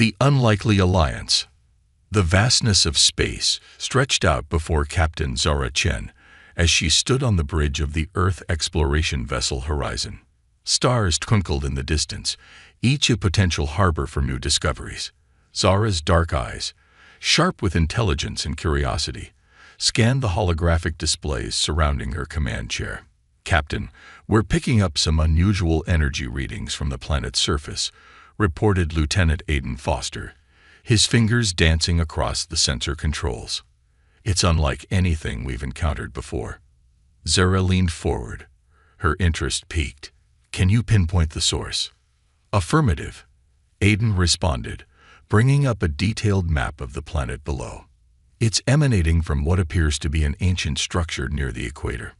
The unlikely alliance. The vastness of space stretched out before Captain Zara Chen as she stood on the bridge of the Earth exploration vessel Horizon. Stars twinkled in the distance, each a potential harbor for new discoveries. Zara's dark eyes, sharp with intelligence and curiosity, scanned the holographic displays surrounding her command chair. "Captain, we're picking up some unusual energy readings from the planet's surface," reported Lieutenant Aiden Foster, his fingers dancing across the sensor controls. "It's unlike anything we've encountered before." Zara leaned forward, her interest piqued. "Can you pinpoint the source?" "Affirmative," Aiden responded, bringing up a detailed map of the planet below. "It's emanating from what appears to be an ancient structure near the equator."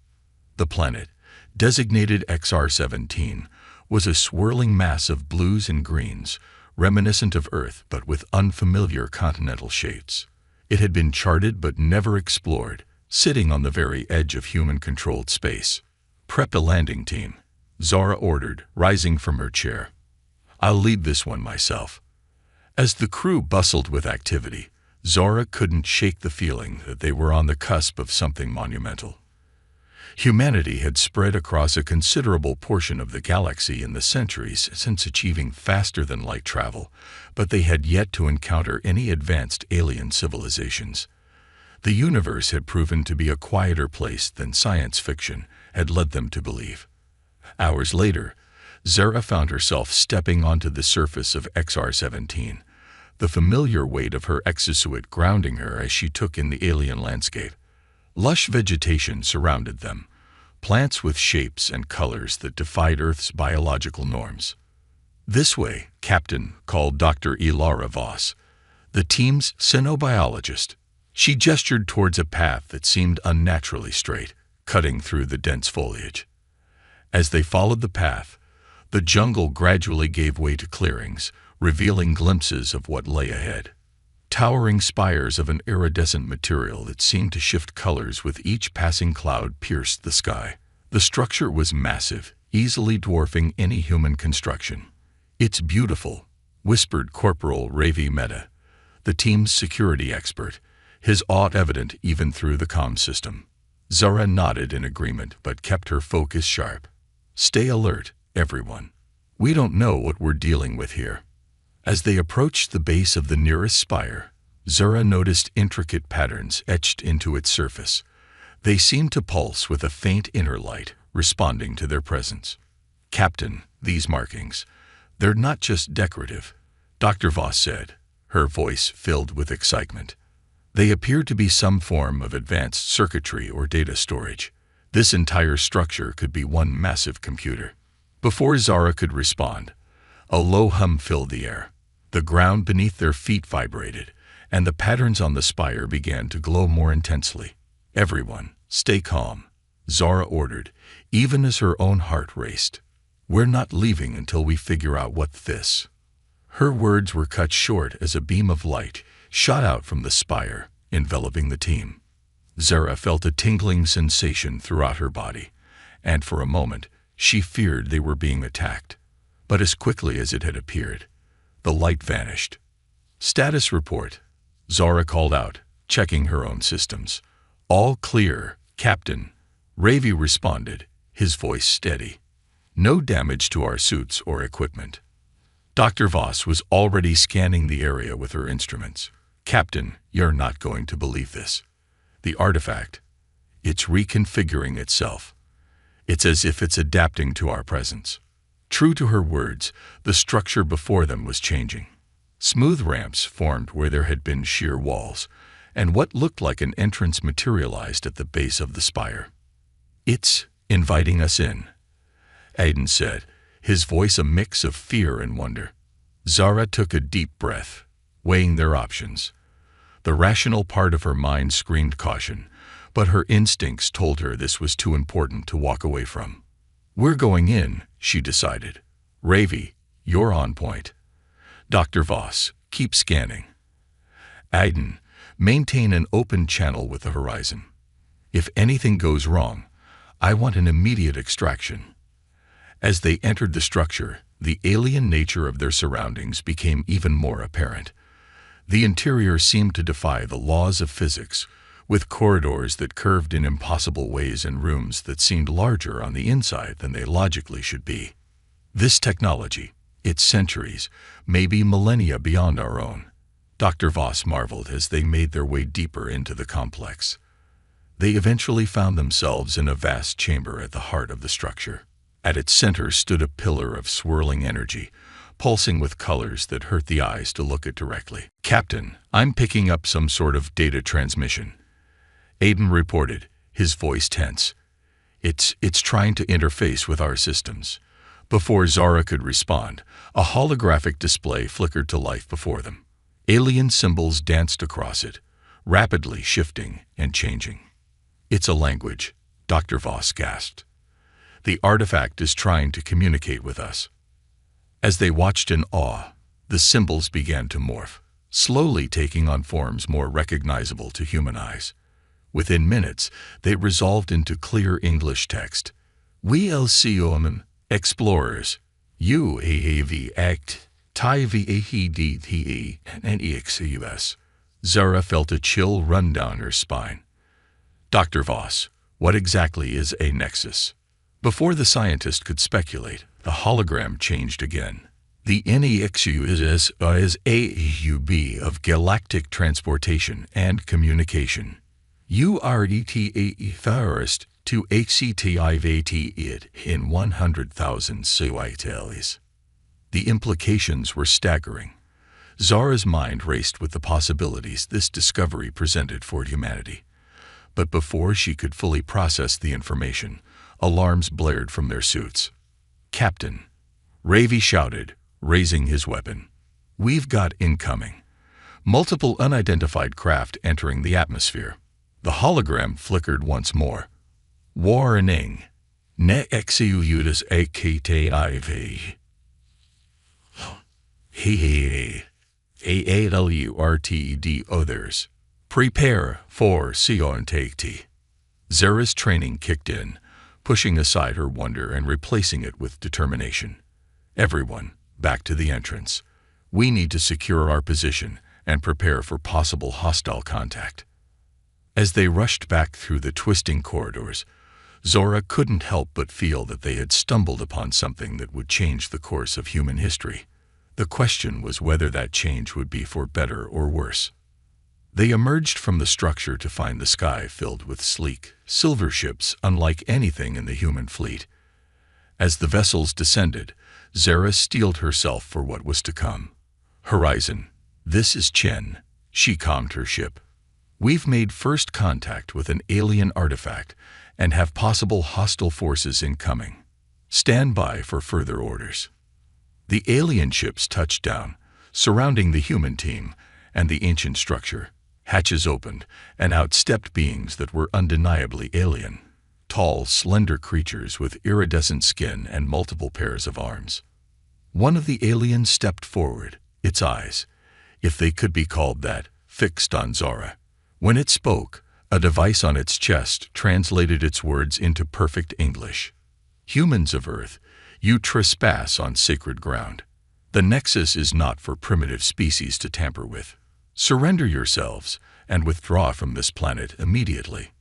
The planet, designated XR-17, was a swirling mass of blues and greens, reminiscent of Earth but with unfamiliar continental shapes. It had been charted but never explored, sitting on the very edge of human-controlled space. "Prep a landing team," Zara ordered, rising from her chair. "I'll lead this one myself." As the crew bustled with activity, Zara couldn't shake the feeling that they were on the cusp of something monumental. Humanity had spread across a considerable portion of the galaxy in the centuries since achieving faster-than-light travel, but they had yet to encounter any advanced alien civilizations. The universe had proven to be a quieter place than science fiction had led them to believe. Hours later, Zara found herself stepping onto the surface of XR-17, the familiar weight of her exosuit grounding her as she took in the alien landscape. Lush vegetation surrounded them, plants with shapes and colors that defied Earth's biological norms. "This way, Captain," called Dr. Ilara Voss, the team's cynobiologist. She gestured towards a path that seemed unnaturally straight, cutting through the dense foliage. As they followed the path, the jungle gradually gave way to clearings, revealing glimpses of what lay ahead. Towering spires of an iridescent material that seemed to shift colors with each passing cloud pierced the sky. The structure was massive, easily dwarfing any human construction. "It's beautiful," whispered Corporal Ravi Mehta, the team's security expert, his awe evident even through the comm system. Zara nodded in agreement but kept her focus sharp. "Stay alert, everyone. We don't know what we're dealing with here." As they approached the base of the nearest spire, Zara noticed intricate patterns etched into its surface. They seemed to pulse with a faint inner light, responding to their presence. "Captain, these markings, they're not just decorative," Dr. Voss said, her voice filled with excitement. "They appear to be some form of advanced circuitry or data storage. This entire structure could be one massive computer." Before Zara could respond, a low hum filled the air. The ground beneath their feet vibrated, and the patterns on the spire began to glow more intensely. "Everyone, stay calm," Zara ordered, even as her own heart raced. "We're not leaving until we figure out what this." Her words were cut short as a beam of light shot out from the spire, enveloping the team. Zara felt a tingling sensation throughout her body, and for a moment she feared they were being attacked. But as quickly as it had appeared, the light vanished. "Status report," Zara called out, checking her own systems. "All clear, Captain," Ravi responded, his voice steady. "No damage to our suits or equipment." Dr. Voss was already scanning the area with her instruments. "Captain, you're not going to believe this. The artifact, it's reconfiguring itself. It's as if it's adapting to our presence." True to her words, the structure before them was changing. Smooth ramps formed where there had been sheer walls, and what looked like an entrance materialized at the base of the spire. "It's inviting us in," Aiden said, his voice a mix of fear and wonder. Zara took a deep breath, weighing their options. The rational part of her mind screamed caution, but her instincts told her this was too important to walk away from. "We're going in," she decided. "Ravi, you're on point. Dr. Voss, keep scanning. Aiden, maintain an open channel with the Horizon. If anything goes wrong, I want an immediate extraction." As they entered the structure, The alien nature of their surroundings became even more apparent. The interior seemed to defy the laws of physics, with corridors that curved in impossible ways and rooms that seemed larger on the inside than they logically should be. This technology, its centuries, maybe millennia beyond our own. Dr. Voss marveled as they made their way deeper into the complex. They eventually found themselves in a vast chamber at the heart of the structure. At its center stood a pillar of swirling energy, pulsing with colors that hurt the eyes to look at directly. "Captain, I'm picking up some sort of data transmission," Aiden reported, his voice tense. It's trying to interface with our systems." Before Zara could respond, a holographic display flickered to life before them. Alien symbols danced across it, rapidly shifting and changing. "It's a language," Dr. Voss gasped. "The artifact is trying to communicate with us." As they watched in awe, the symbols began to morph, slowly taking on forms more recognizable to human eyes. Within minutes, they resolved into clear English text. "We LCOMN explorers, UAV act, TIE VAHDTE and EXUS." Zara felt a chill run down her spine. "Dr. Voss, what exactly is a nexus?" Before the scientist could speculate, the hologram changed again. "The NEXUS is AUB of galactic transportation and communication. URETAE first to HCTIVT it in 100,000 CYTLs." The implications were staggering. Zara's mind raced with the possibilities this discovery presented for humanity. But before she could fully process the information, alarms blared from their suits. "Captain," Ravi shouted, raising his weapon. "We've got incoming. Multiple unidentified craft entering the atmosphere." The hologram flickered once more. "Warning. NEXUS AKTIV. He AAWRTD others. Prepare for Siontakti." Zara's training kicked in, pushing aside her wonder and replacing it with determination. "Everyone, back to the entrance. We need to secure our position and prepare for possible hostile contact." As they rushed back through the twisting corridors, Zora couldn't help but feel that they had stumbled upon something that would change the course of human history. The question was whether that change would be for better or worse. They emerged from the structure to find the sky filled with sleek, silver ships unlike anything in the human fleet. As the vessels descended, Zara steeled herself for what was to come. "Horizon, this is Chen," she calmed her ship. "We've made first contact with an alien artifact and have possible hostile forces incoming. Stand by for further orders." The alien ships touched down, surrounding the human team and the ancient structure. Hatches opened, and out stepped beings that were undeniably alien. Tall, slender creatures with iridescent skin and multiple pairs of arms. One of the aliens stepped forward, its eyes, if they could be called that, fixed on Zara. When it spoke, a device on its chest translated its words into perfect English. "Humans of Earth, you trespass on sacred ground. The Nexus is not for primitive species to tamper with. Surrender yourselves and withdraw from this planet immediately."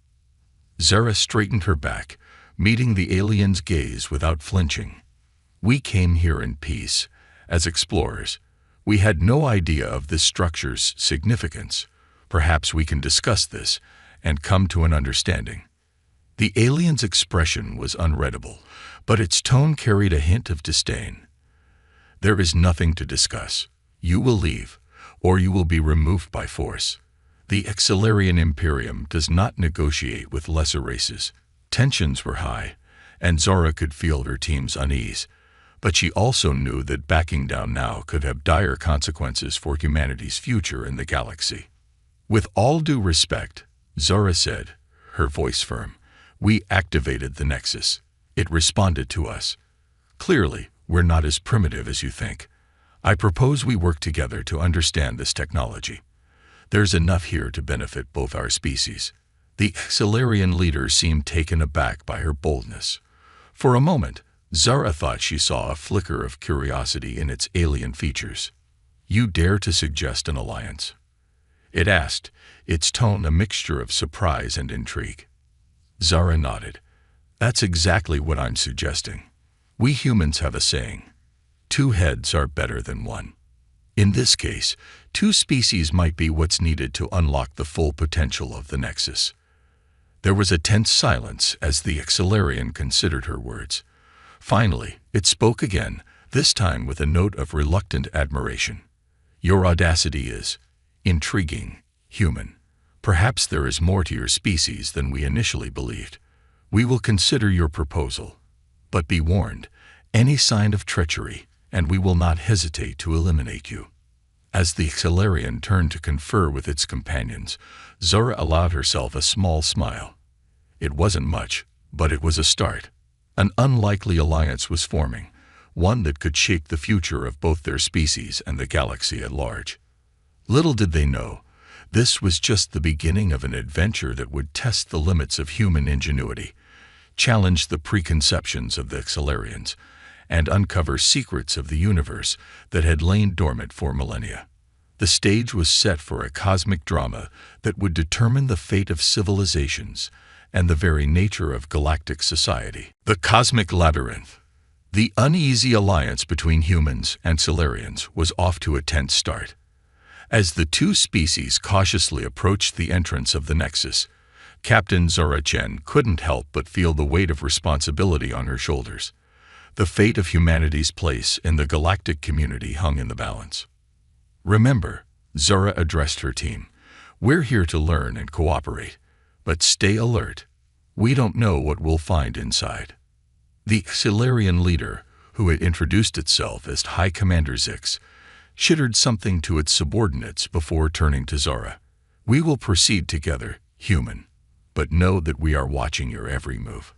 Zara straightened her back, meeting the alien's gaze without flinching. "We came here in peace, as explorers. We had no idea of this structure's significance. Perhaps we can discuss this and come to an understanding." The alien's expression was unreadable, but its tone carried a hint of disdain. "There is nothing to discuss. You will leave, or you will be removed by force. The Exilarian Imperium does not negotiate with lesser races." Tensions were high, and Zara could feel her team's unease, but she also knew that backing down now could have dire consequences for humanity's future in the galaxy. "With all due respect," Zara said, her voice firm, "we activated the Nexus. It responded to us. Clearly, we're not as primitive as you think. I propose we work together to understand this technology. There's enough here to benefit both our species." The Exilarian leader seemed taken aback by her boldness. For a moment, Zara thought she saw a flicker of curiosity in its alien features. "You dare to suggest an alliance?" it asked, its tone a mixture of surprise and intrigue. Zara nodded. "That's exactly what I'm suggesting. We humans have a saying, 2 heads are better than 1. In this case, 2 species might be what's needed to unlock the full potential of the Nexus." There was a tense silence as the Accelarian considered her words. Finally, it spoke again, this time with a note of reluctant admiration. "Your audacity is intriguing, human. Perhaps there is more to your species than we initially believed. We will consider your proposal. But be warned, any sign of treachery, and we will not hesitate to eliminate you." As the Accelarian turned to confer with its companions, Zara allowed herself a small smile. It wasn't much, but it was a start. An unlikely alliance was forming, one that could shake the future of both their species and the galaxy at large. Little did they know, this was just the beginning of an adventure that would test the limits of human ingenuity, challenge the preconceptions of the Accelarians, and uncover secrets of the universe that had lain dormant for millennia. The stage was set for a cosmic drama that would determine the fate of civilizations and the very nature of galactic society. The Cosmic Labyrinth. The uneasy alliance between humans and Solarians was off to a tense start. As the 2 species cautiously approached the entrance of the Nexus, Captain Zara Chen couldn't help but feel the weight of responsibility on her shoulders. The fate of humanity's place in the galactic community hung in the balance. "Remember," Zara addressed her team, "we're here to learn and cooperate, but stay alert. We don't know what we'll find inside." The Solarian leader, who had introduced itself as High Commander Zix, shittered something to its subordinates before turning to Zara. "We will proceed together, human, but know that we are watching your every move."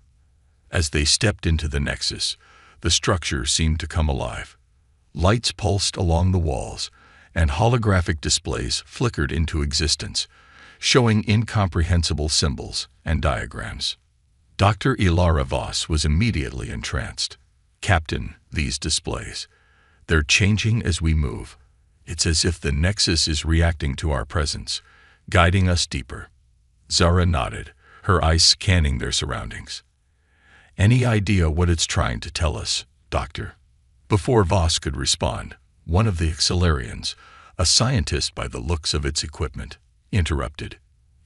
As they stepped into the Nexus, the structure seemed to come alive. Lights pulsed along the walls, and holographic displays flickered into existence, showing incomprehensible symbols and diagrams. Dr. Ilara Voss was immediately entranced. "Captain, these displays. They're changing as we move. It's as if the Nexus is reacting to our presence, guiding us deeper." Zara nodded, her eyes scanning their surroundings. "Any idea what it's trying to tell us, Doctor?" Before Voss could respond, one of the Accelarians, a scientist by the looks of its equipment, interrupted.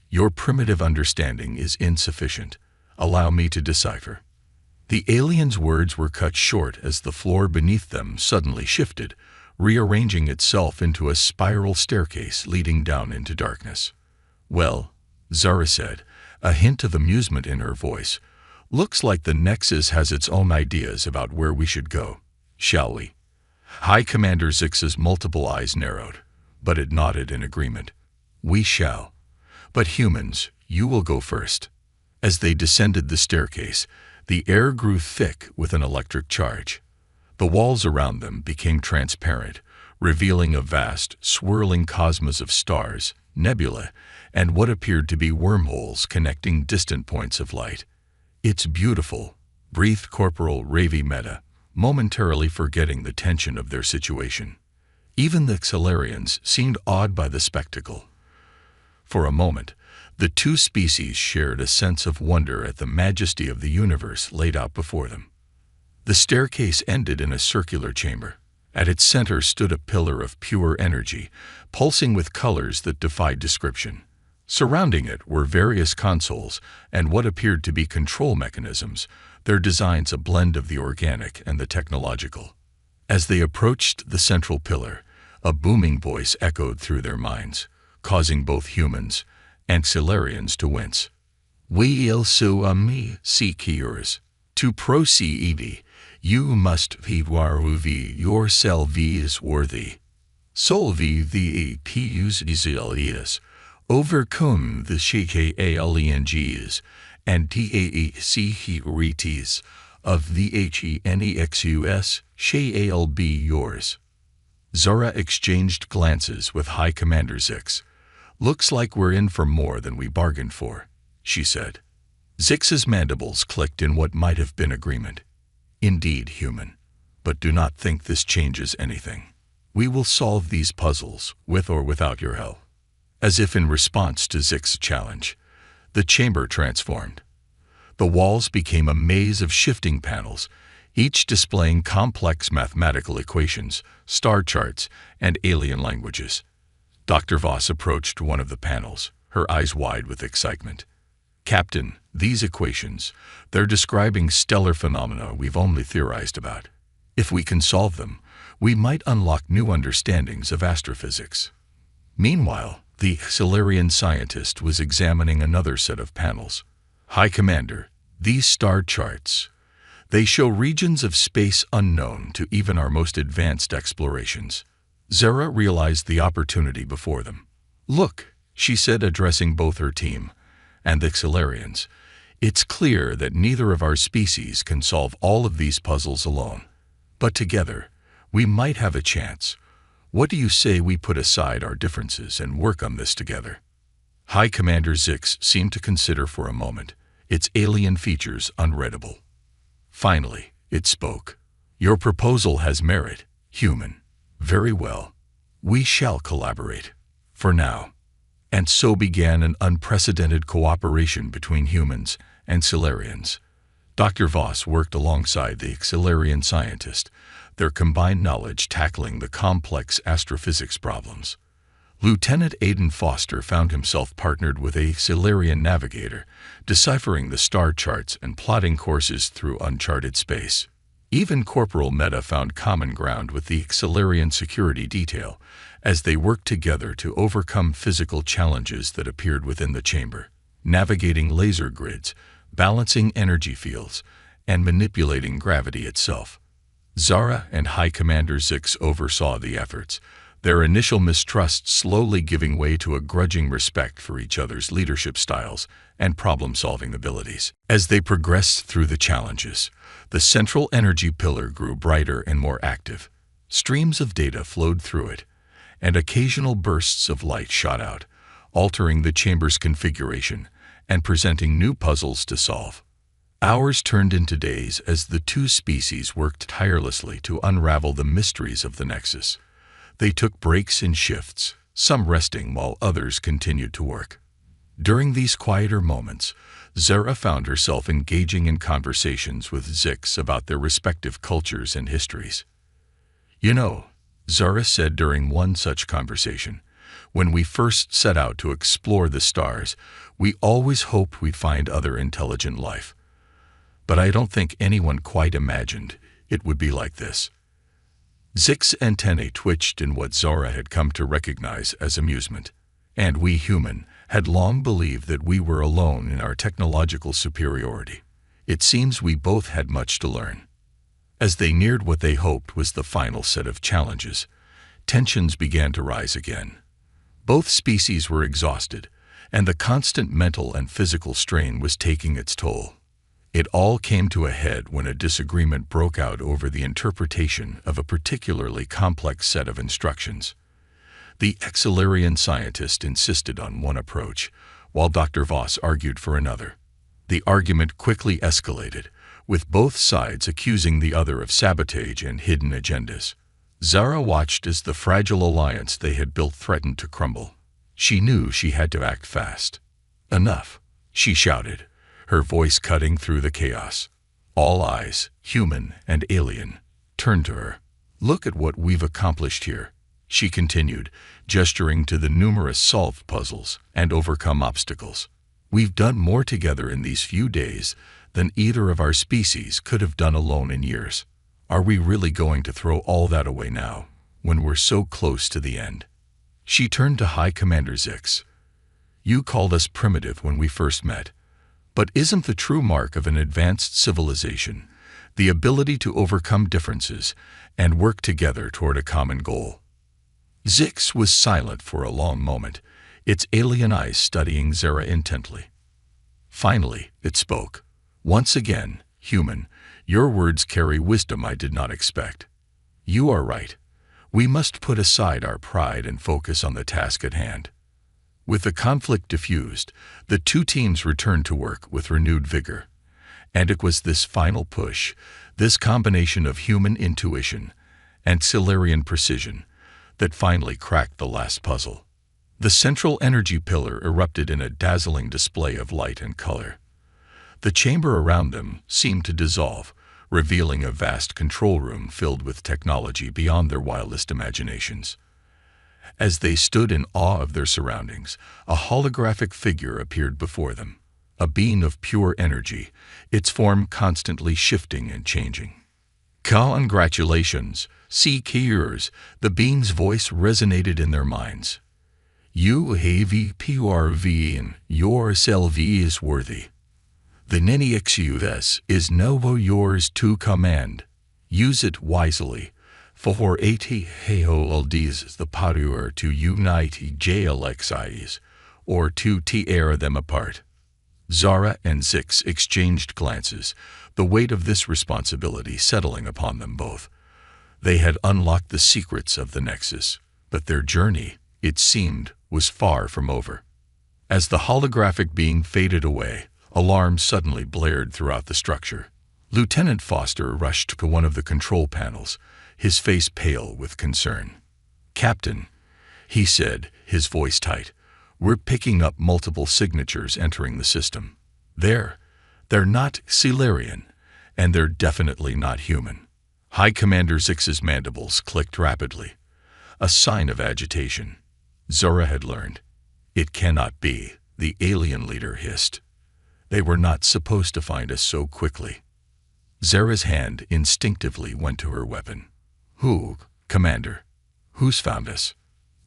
"Your primitive understanding is insufficient. Allow me to decipher." The alien's words were cut short as the floor beneath them suddenly shifted, rearranging itself into a spiral staircase leading down into darkness. "Well," Zara said, a hint of amusement in her voice, "looks like the Nexus has its own ideas about where we should go. Shall we?" High Commander Zix's multiple eyes narrowed, but it nodded in agreement. "We shall. But humans, you will go first." As they descended the staircase, the air grew thick with an electric charge. The walls around them became transparent, revealing a vast, swirling cosmos of stars, nebulae, and what appeared to be wormholes connecting distant points of light. "It's beautiful," breathed Corporal Ravi Mehta, momentarily forgetting the tension of their situation. Even the Accelarians seemed awed by the spectacle. For a moment, the 2 species shared a sense of wonder at the majesty of the universe laid out before them. The staircase ended in a circular chamber. At its center stood a pillar of pure energy, pulsing with colors that defied description. Surrounding it were various consoles and what appeared to be control mechanisms, their designs a blend of the organic and the technological. As they approached the central pillar, a booming voice echoed through their minds, causing both humans and Solarians to wince. "We also seek yours. To proceed, you must prove yourselves worthy. Solve the apus, overcome the challenges and securities of the HENEXUS shall be yours." Zara exchanged glances with High Commander Zix. "Looks like we're in for more than we bargained for," she said. Zix's mandibles clicked in what might have been agreement. Indeed, human. But do not think this changes anything. We will solve these puzzles, with or without your help. As if in response to Zix's challenge, the chamber transformed. The walls became a maze of shifting panels, each displaying complex mathematical equations, star charts, and alien languages. Dr. Voss approached one of the panels, her eyes wide with excitement. Captain, these equations, they're describing stellar phenomena we've only theorized about. If we can solve them, we might unlock new understandings of astrophysics. Meanwhile, the Xilarian scientist was examining another set of panels. High Commander, these star charts, they show regions of space unknown to even our most advanced explorations. Zara realized the opportunity before them. Look, she said, addressing both her team and the Xilarians. It's clear that neither of our species can solve all of these puzzles alone. But together, we might have a chance. What do you say we put aside our differences and work on this together? High Commander Zix seemed to consider for a moment, its alien features unreadable. Finally, it spoke. Your proposal has merit, human. Very well. We shall collaborate. For now. And so began an unprecedented cooperation between humans and Xilarians. Dr. Voss worked alongside the Xilarian scientist, their combined knowledge tackling the complex astrophysics problems. Lieutenant Aidan Foster found himself partnered with a Xilarian navigator, deciphering the star charts and plotting courses through uncharted space. Even Corporal Meta found common ground with the Xilarian security detail as they worked together to overcome physical challenges that appeared within the chamber, navigating laser grids, balancing energy fields, and manipulating gravity itself. Zara and High Commander Zix oversaw the efforts, their initial mistrust slowly giving way to a grudging respect for each other's leadership styles and problem-solving abilities. As they progressed through the challenges, the central energy pillar grew brighter and more active. Streams of data flowed through it, and occasional bursts of light shot out, altering the chamber's configuration and presenting new puzzles to solve. Hours turned into days as the two species worked tirelessly to unravel the mysteries of the Nexus. They took breaks in shifts, some resting while others continued to work. During these quieter moments, Zara found herself engaging in conversations with Zix about their respective cultures and histories. You know, Zara said during one such conversation, when we first set out to explore the stars, we always hoped we'd find other intelligent life. But I don't think anyone quite imagined it would be like this. Zix's antennae twitched in what Zara had come to recognize as amusement, and we human had long believed that we were alone in our technological superiority. It seems we both had much to learn. As they neared what they hoped was the final set of challenges, tensions began to rise again. Both species were exhausted, and the constant mental and physical strain was taking its toll. It all came to a head when a disagreement broke out over the interpretation of a particularly complex set of instructions. The Xilarian scientist insisted on one approach, while Dr. Voss argued for another. The argument quickly escalated, with both sides accusing the other of sabotage and hidden agendas. Zara watched as the fragile alliance they had built threatened to crumble. She knew she had to act fast. "Enough," she shouted, her voice cutting through the chaos. All eyes, human and alien, turned to her. "Look at what we've accomplished here," she continued, gesturing to the numerous solved puzzles and overcome obstacles. "We've done more together in these few days than either of our species could have done alone in years. Are we really going to throw all that away now, when we're so close to the end?" She turned to High Commander Zix. "You called us primitive when we first met. But isn't the true mark of an advanced civilization the ability to overcome differences and work together toward a common goal?" Zix was silent for a long moment, its alien eyes studying Zara intently. Finally, it spoke. "Once again, human, your words carry wisdom I did not expect. You are right. We must put aside our pride and focus on the task at hand." With the conflict diffused, the two teams returned to work with renewed vigor. And it was this final push, this combination of human intuition and Silurian precision, that finally cracked the last puzzle. The central energy pillar erupted in a dazzling display of light and color. The chamber around them seemed to dissolve, revealing a vast control room filled with technology beyond their wildest imaginations. As they stood in awe of their surroundings, a holographic figure appeared before them, a being of pure energy, its form constantly shifting and changing. Congratulations, SCiFi, the being's voice resonated in their minds. You have PRV and yourself is worthy. The NNEXUS is now yours to command. Use it wisely, for ATHOLDs the power to unite JLXIs, or to tear them apart. Zara and Zix exchanged glances, the weight of this responsibility settling upon them both. They had unlocked the secrets of the Nexus, but their journey, it seemed, was far from over. As the holographic being faded away, alarms suddenly blared throughout the structure. Lieutenant Foster rushed to one of the control panels, his face pale with concern. "Captain," he said, his voice tight, "we're picking up multiple signatures entering the system. They're not Silurian, and they're definitely not human." High Commander Zix's mandibles clicked rapidly, a sign of agitation. Zora had learned. "It cannot be," the alien leader hissed. "They were not supposed to find us so quickly." Zara's hand instinctively went to her weapon. "Who, Commander? Who's found us?"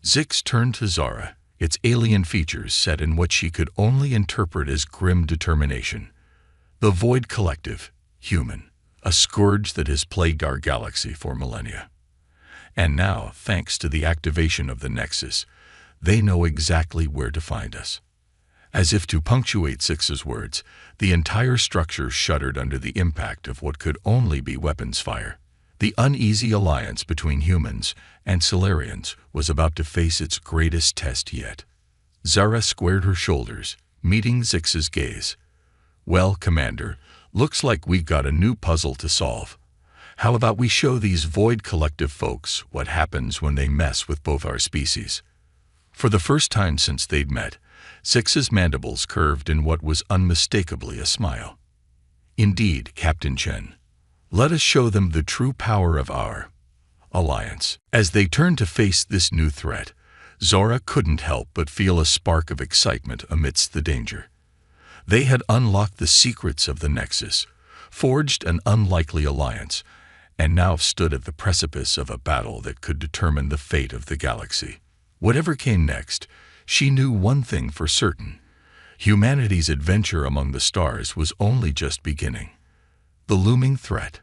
Zix turned to Zara, its alien features set in what she could only interpret as grim determination. The Void Collective, human, a scourge that has plagued our galaxy for millennia. And now, thanks to the activation of the Nexus, they know exactly where to find us. As if to punctuate Zix's words, the entire structure shuddered under the impact of what could only be weapons fire. The uneasy alliance between humans and Silurians was about to face its greatest test yet. Zara squared her shoulders, meeting Zix's gaze. "Well, Commander, looks like we've got a new puzzle to solve. How about we show these Void Collective folks what happens when they mess with both our species?" For the first time since they'd met, Zix's mandibles curved in what was unmistakably a smile. "Indeed, Captain Chen. Let us show them the true power of our alliance." As they turned to face this new threat, Zora couldn't help but feel a spark of excitement amidst the danger. They had unlocked the secrets of the Nexus, forged an unlikely alliance, and now stood at the precipice of a battle that could determine the fate of the galaxy. Whatever came next, she knew one thing for certain. Humanity's adventure among the stars was only just beginning. The looming threat.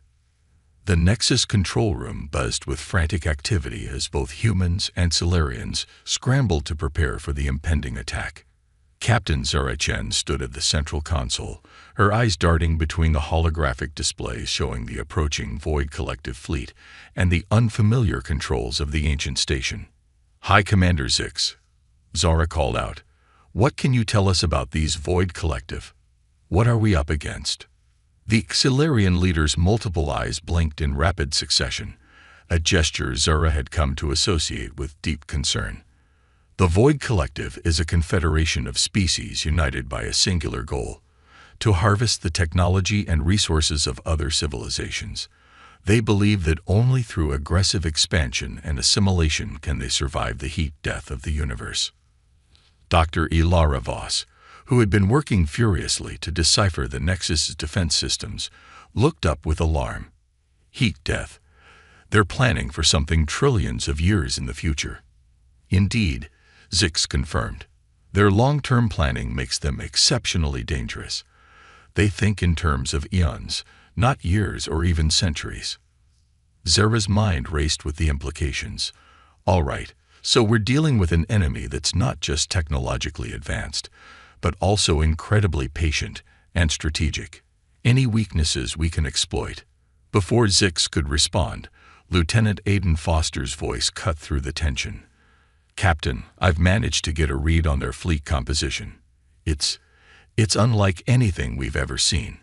The Nexus control room buzzed with frantic activity as both humans and Silurians scrambled to prepare for the impending attack. Captain Zara Chen stood at the central console, her eyes darting between the holographic displays showing the approaching Void Collective fleet and the unfamiliar controls of the ancient station. "High Commander Zix," Zara called out, "what can you tell us about these Void Collective? What are we up against?" The Silurian leader's multiple eyes blinked in rapid succession, a gesture Zara had come to associate with deep concern. The Void Collective is a confederation of species united by a singular goal: to harvest the technology and resources of other civilizations. They believe that only through aggressive expansion and assimilation can they survive the heat death of the universe. Dr. Ilara Voss, who had been working furiously to decipher the Nexus's defense systems, looked up with alarm. Heat death. They're planning for something trillions of years in the future. Indeed, Zix confirmed. Their long-term planning makes them exceptionally dangerous. They think in terms of eons, not years or even centuries. Zara's mind raced with the implications. All right, so we're dealing with an enemy that's not just technologically advanced, but also incredibly patient and strategic. Any weaknesses we can exploit. Before Zix could respond, Lieutenant Aiden Foster's voice cut through the tension. "Captain, I've managed to get a read on their fleet composition. It's unlike anything we've ever seen.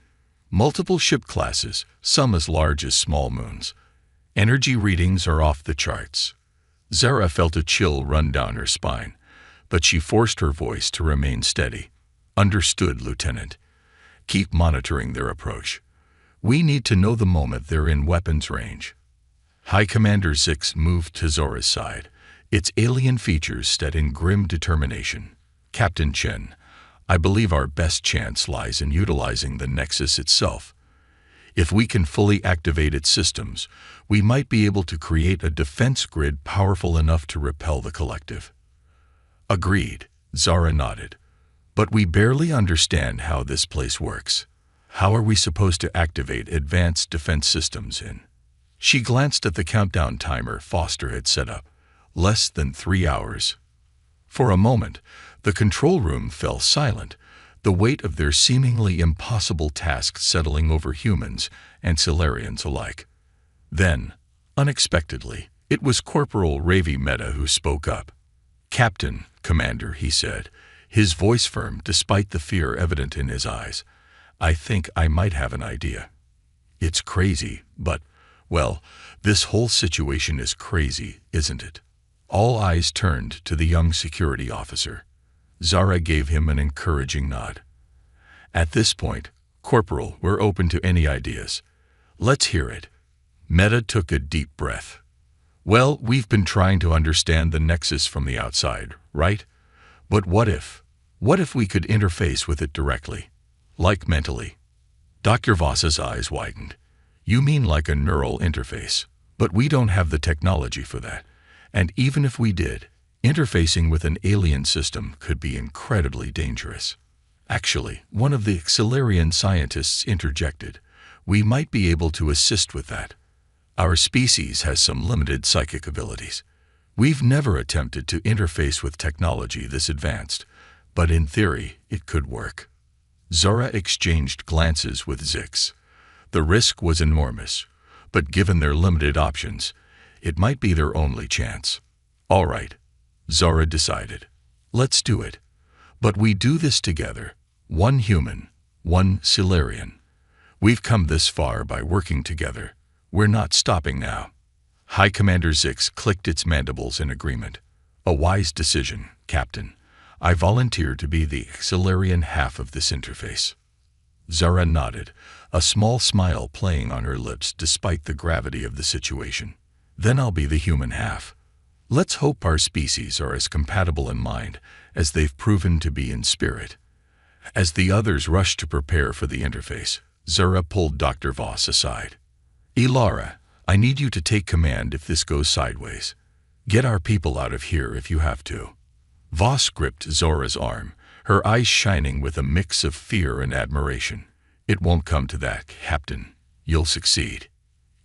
Multiple ship classes, some as large as small moons. Energy readings are off the charts. Zara felt a chill run down her spine, but she forced her voice to remain steady. Understood, Lieutenant. Keep monitoring their approach. We need to know the moment they're in weapons range. High Commander Zix moved to Zora's side, its alien features set in grim determination. Captain Chen, I believe our best chance lies in utilizing the Nexus itself. If we can fully activate its systems, we might be able to create a defense grid powerful enough to repel the collective. Agreed, Zara nodded. But we barely understand how this place works. How are we supposed to activate advanced defense systems in? She glanced at the countdown timer Foster had set up. Less than 3 hours. For a moment, the control room fell silent, the weight of their seemingly impossible task settling over humans and Solarians alike. Then, unexpectedly, it was Corporal Ravi Mehta who spoke up. Captain, Commander, he said, his voice firm despite the fear evident in his eyes. I think I might have an idea. It's crazy, but, well, this whole situation is crazy, isn't it? All eyes turned to the young security officer. Zara gave him an encouraging nod. At this point, Corporal, we're open to any ideas. Let's hear it. Mehta took a deep breath. Well, we've been trying to understand the Nexus from the outside, right? But what if we could interface with it directly? Like mentally? Dr. Voss's eyes widened. You mean like a neural interface? But we don't have the technology for that. And even if we did, interfacing with an alien system could be incredibly dangerous. Actually, one of the Solarian scientists interjected. We might be able to assist with that. Our species has some limited psychic abilities. We've never attempted to interface with technology this advanced, but in theory, it could work. Zora exchanged glances with Zix. The risk was enormous, but given their limited options, it might be their only chance. All right, Zora decided. Let's do it. But we do this together. One human, one Solarian. We've come this far by working together. We're not stopping now. High Commander Zix clicked its mandibles in agreement. A wise decision, Captain. I volunteer to be the Solarian half of this interface. Zara nodded, a small smile playing on her lips despite the gravity of the situation. Then I'll be the human half. Let's hope our species are as compatible in mind as they've proven to be in spirit. As the others rushed to prepare for the interface, Zara pulled Dr. Voss aside. Ilara, I need you to take command if this goes sideways. Get our people out of here if you have to. Voss gripped Zora's arm, her eyes shining with a mix of fear and admiration. It won't come to that, Captain. You'll succeed.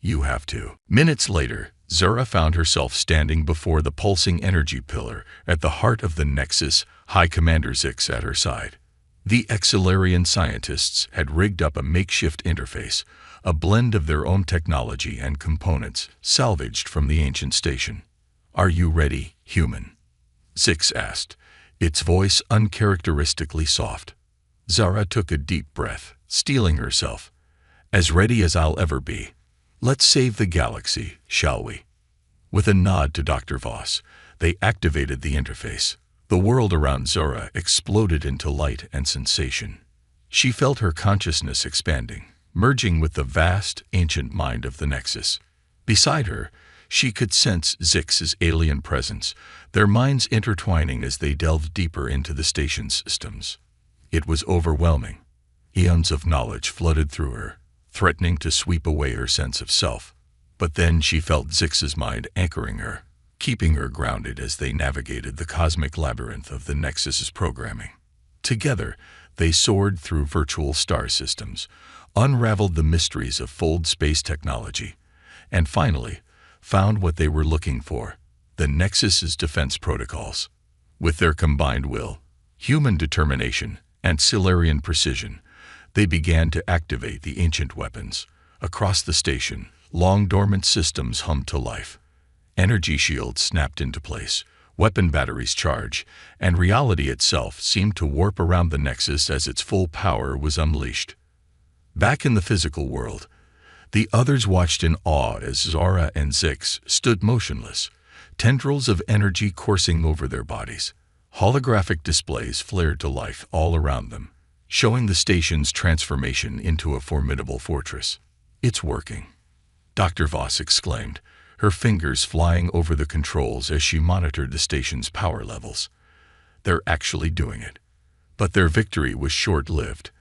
You have to. Minutes later, Zora found herself standing before the pulsing energy pillar at the heart of the Nexus, High Commander Zix at her side. The Solarian scientists had rigged up a makeshift interface, a blend of their own technology and components salvaged from the ancient station. Are you ready, human? Zix asked, its voice uncharacteristically soft. Zara took a deep breath, steeling herself. As ready as I'll ever be. Let's save the galaxy, shall we? With a nod to Dr. Voss, they activated the interface. The world around Zora exploded into light and sensation. She felt her consciousness expanding, merging with the vast, ancient mind of the Nexus. Beside her, she could sense Zix's alien presence, their minds intertwining as they delved deeper into the station's systems. It was overwhelming. Eons of knowledge flooded through her, threatening to sweep away her sense of self. But then she felt Zix's mind anchoring her, keeping her grounded as they navigated the cosmic labyrinth of the Nexus's programming. Together, they soared through virtual star systems, unraveled the mysteries of fold space technology, and finally, found what they were looking for, the Nexus's defense protocols. With their combined will, human determination, and Solarian precision, they began to activate the ancient weapons. Across the station, long-dormant systems hummed to life. Energy shields snapped into place, weapon batteries charged, and reality itself seemed to warp around the Nexus as its full power was unleashed. Back in the physical world, the others watched in awe as Zara and Zix stood motionless, tendrils of energy coursing over their bodies. Holographic displays flared to life all around them, showing the station's transformation into a formidable fortress. "It's working," Dr. Voss exclaimed, her fingers flying over the controls as she monitored the station's power levels. "They're actually doing it." But their victory was short-lived.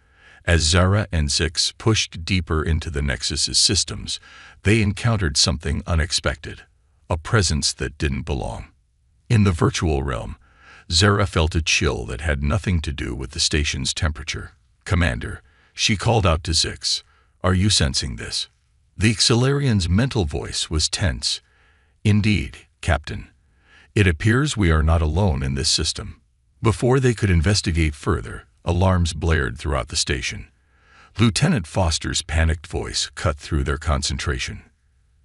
As Zara and Zix pushed deeper into the Nexus's systems, they encountered something unexpected, a presence that didn't belong. In the virtual realm, Zara felt a chill that had nothing to do with the station's temperature. "Commander," she called out to Zix, "are you sensing this?" The Xilarian's mental voice was tense. "Indeed, Captain. It appears we are not alone in this system." Before they could investigate further, alarms blared throughout the station. Lieutenant Foster's panicked voice cut through their concentration.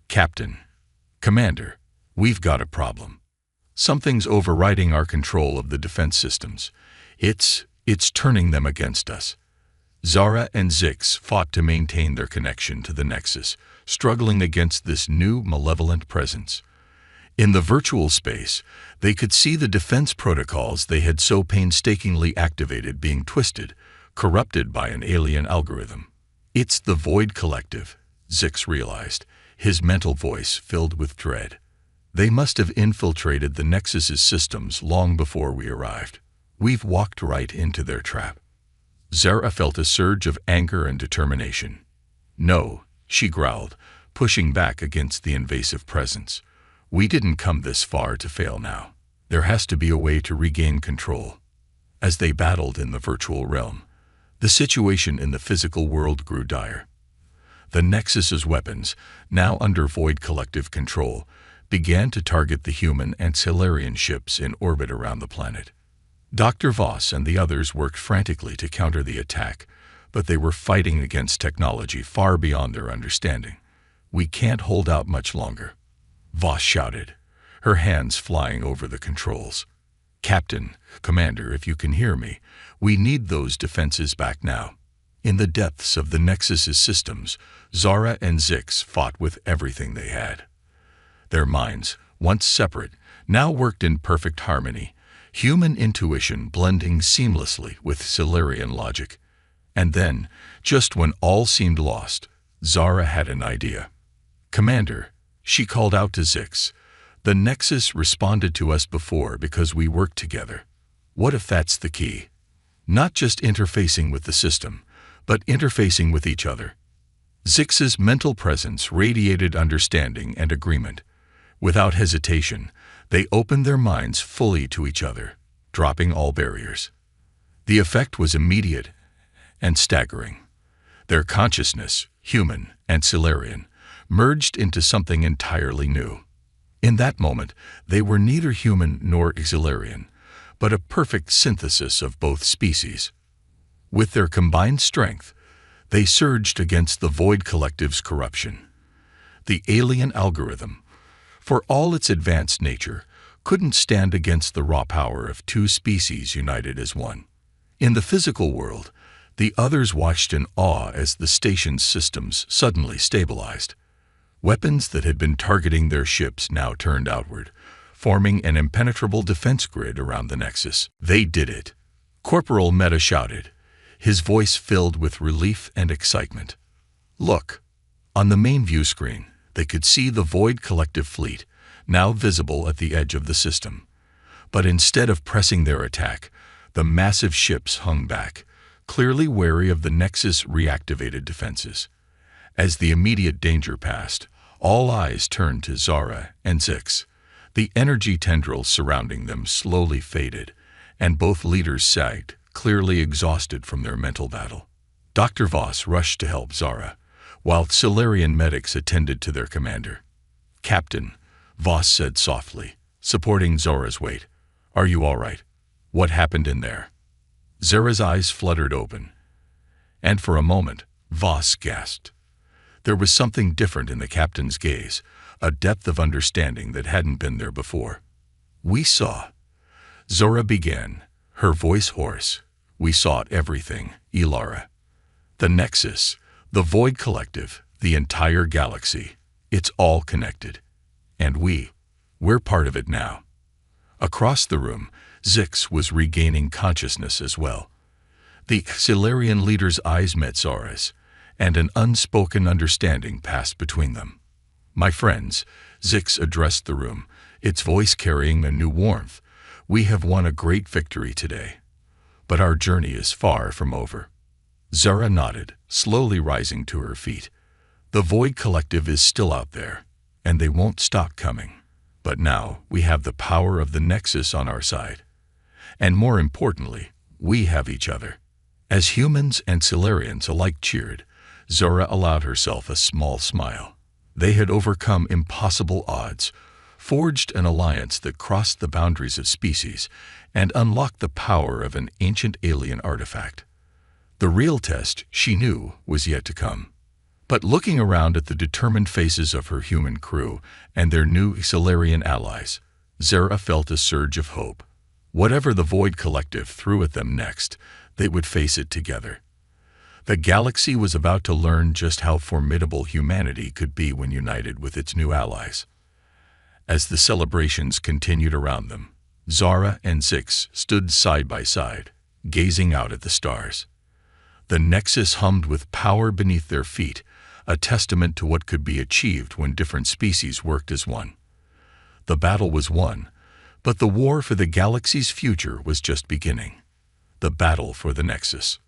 "Captain, Commander, we've got a problem. Something's overriding our control of the defense systems. It's turning them against us." Zara and Zix fought to maintain their connection to the Nexus, struggling against this new malevolent presence. In the virtual space, they could see the defense protocols they had so painstakingly activated being twisted, corrupted by an alien algorithm. "It's the Void Collective," Zix realized, his mental voice filled with dread. "They must have infiltrated the Nexus's systems long before we arrived. We've walked right into their trap." Zara felt a surge of anger and determination. "No," she growled, pushing back against the invasive presence. "We didn't come this far to fail now. There has to be a way to regain control." As they battled in the virtual realm, the situation in the physical world grew dire. The Nexus's weapons, now under Void Collective control, began to target the human and Xilarian ships in orbit around the planet. Dr. Voss and the others worked frantically to counter the attack, but they were fighting against technology far beyond their understanding. "We can't hold out much longer," Voss shouted, her hands flying over the controls. "Captain, Commander, if you can hear me, we need those defenses back now." In the depths of the Nexus's systems, Zara and Zix fought with everything they had. Their minds, once separate, now worked in perfect harmony, human intuition blending seamlessly with Xilarian logic. And then, just when all seemed lost, Zara had an idea. "Commander," she called out to Zix, "the Nexus responded to us before because we worked together. What if that's the key? Not just interfacing with the system, but interfacing with each other." Zix's mental presence radiated understanding and agreement. Without hesitation, they opened their minds fully to each other, dropping all barriers. The effect was immediate and staggering. Their consciousness, human and Xilarian, merged into something entirely new. In that moment, they were neither human nor Xilarian, but a perfect synthesis of both species. With their combined strength, they surged against the Void Collective's corruption. The alien algorithm, for all its advanced nature, couldn't stand against the raw power of two species united as one. In the physical world, the others watched in awe as the station's systems suddenly stabilized. Weapons that had been targeting their ships now turned outward, forming an impenetrable defense grid around the Nexus. "They did it!" Corporal Meta shouted, his voice filled with relief and excitement. "Look!" On the main view screen, they could see the Void Collective fleet, now visible at the edge of the system. But instead of pressing their attack, the massive ships hung back, clearly wary of the Nexus' reactivated defenses. As the immediate danger passed, all eyes turned to Zara and Zix. The energy tendrils surrounding them slowly faded, and both leaders sagged, clearly exhausted from their mental battle. Dr. Voss rushed to help Zara, while Xilarian medics attended to their commander. "Captain," Voss said softly, supporting Zara's weight, "are you all right? What happened in there?" Zara's eyes fluttered open, and for a moment, Voss gasped. There was something different in the captain's gaze, a depth of understanding that hadn't been there before. "We saw," Zara began, her voice hoarse. "We saw everything, Ilara. The Nexus, The Void Collective, the entire galaxy, it's all connected. And we're part of it now. Across the room, Zix was regaining consciousness as well. The Xilarian leader's eyes met Zara's, and an unspoken understanding passed between them. "My friends," Zix addressed the room, its voice carrying a new warmth, "we have won a great victory today. But our journey is far from over." Zara nodded, slowly rising to her feet. "The Void Collective is still out there, and they won't stop coming. But now we have the power of the Nexus on our side. And more importantly, we have each other." As humans and Xilarians alike cheered, Zara allowed herself a small smile. They had overcome impossible odds, forged an alliance that crossed the boundaries of species, and unlocked the power of an ancient alien artifact. The real test, she knew, was yet to come. But looking around at the determined faces of her human crew and their new Xilarian allies, Zara felt a surge of hope. Whatever the Void Collective threw at them next, they would face it together. The galaxy was about to learn just how formidable humanity could be when united with its new allies. As the celebrations continued around them, Zara and Zix stood side by side, gazing out at the stars. The Nexus hummed with power beneath their feet, a testament to what could be achieved when different species worked as one. The battle was won, but the war for the galaxy's future was just beginning. The battle for the Nexus.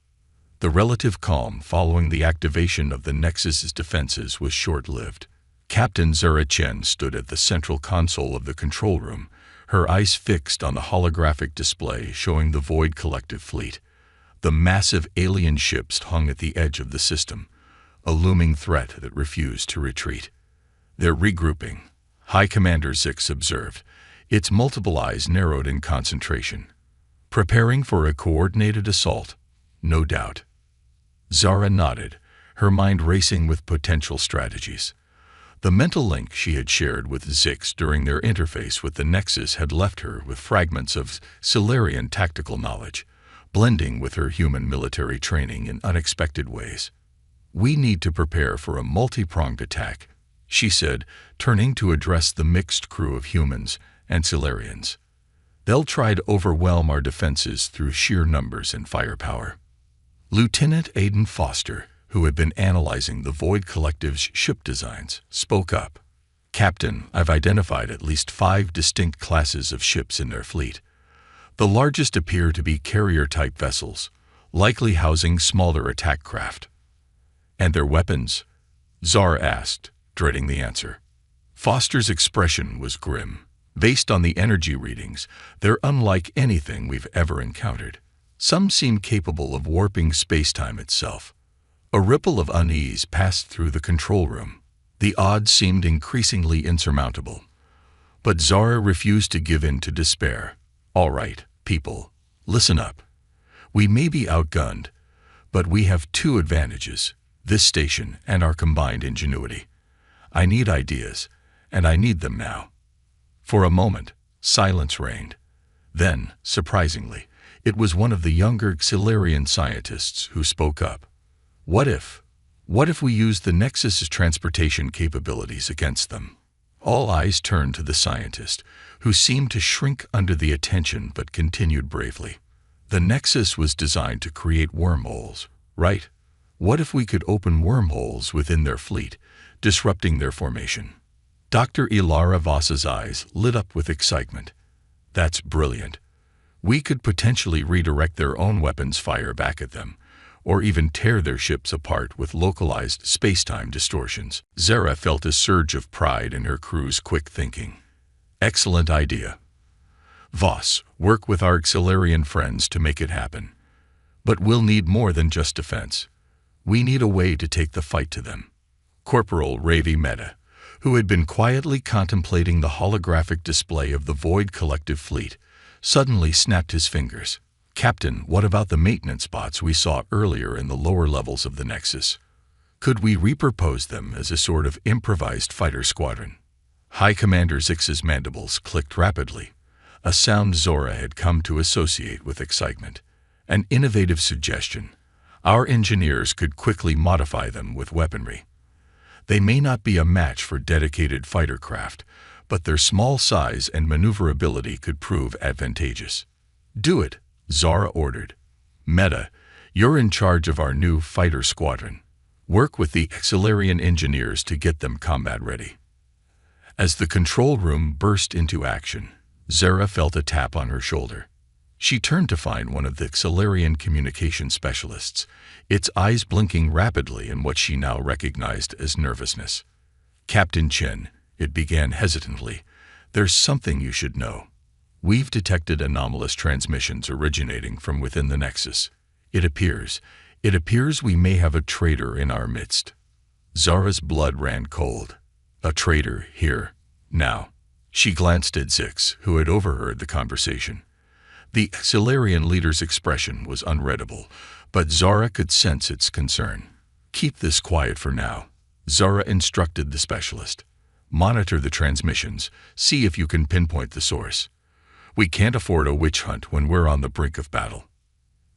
The relative calm following the activation of the Nexus's defenses was short-lived. Captain Zara Chen stood at the central console of the control room, her eyes fixed on the holographic display showing the Void Collective fleet. The massive alien ships hung at the edge of the system, a looming threat that refused to retreat. "They're regrouping," High Commander Zix observed, its multiple eyes narrowed in concentration. "Preparing for a coordinated assault, no doubt." Zara nodded, her mind racing with potential strategies. The mental link she had shared with Zix during their interface with the Nexus had left her with fragments of Xilarian tactical knowledge, blending with her human military training in unexpected ways. "We need to prepare for a multi-pronged attack," she said, turning to address the mixed crew of humans and Xilarians. "They'll try to overwhelm our defenses through sheer numbers and firepower." Lieutenant Aiden Foster, who had been analyzing the Void Collective's ship designs, spoke up. "Captain, I've identified at least 5 distinct classes of ships in their fleet. The largest appear to be carrier-type vessels, likely housing smaller attack craft." "And their weapons?" Zara asked, dreading the answer. Foster's expression was grim. "Based on the energy readings, they're unlike anything we've ever encountered. Some seem capable of warping space-time itself." A ripple of unease passed through the control room. The odds seemed increasingly insurmountable. But Zara refused to give in to despair. "All right, people, listen up. We may be outgunned, but we have 2 advantages, this station and our combined ingenuity. I need ideas, and I need them now." For a moment, silence reigned. Then, surprisingly, it was one of the younger Xilarian scientists who spoke up. What if we used the Nexus's transportation capabilities against them?" All eyes turned to the scientist, who seemed to shrink under the attention but continued bravely. "The Nexus was designed to create wormholes, right? What if we could open wormholes within their fleet, disrupting their formation?" Dr. Ilara Voss's eyes lit up with excitement. "That's brilliant. We could potentially redirect their own weapons fire back at them, or even tear their ships apart with localized space-time distortions." Zara felt a surge of pride in her crew's quick thinking. "Excellent idea. Voss, work with our Xilarian friends to make it happen. But we'll need more than just defense. We need a way to take the fight to them." Corporal Ravi Mehta, who had been quietly contemplating the holographic display of the Void Collective fleet, suddenly snapped his fingers. "Captain, what about the maintenance bots we saw earlier in the lower levels of the Nexus? Could we repurpose them as a sort of improvised fighter squadron?" High Commander Zix's mandibles clicked rapidly, a sound Zora had come to associate with excitement. "An innovative suggestion. Our engineers could quickly modify them with weaponry. They may not be a match for dedicated fighter craft, but their small size and maneuverability could prove advantageous. Do it, Zara ordered. Meta, you're in charge of our new fighter squadron. Work with the Xilarian engineers to get them combat ready. As the control room burst into action, Zara felt a tap on her shoulder. She turned to find one of the Xilarian communication specialists, its eyes blinking rapidly in what she now recognized as nervousness. "Captain Chen," it began hesitantly, "there's something you should know. We've detected anomalous transmissions originating from within the Nexus. It appears we may have a traitor in our midst." Zara's blood ran cold. A traitor here, now. She glanced at Zix, who had overheard the conversation. The Xilarian leader's expression was unreadable, but Zara could sense its concern. "Keep this quiet for now," Zara instructed the specialist. "Monitor the transmissions, see if you can pinpoint the source. We can't afford a witch hunt when we're on the brink of battle."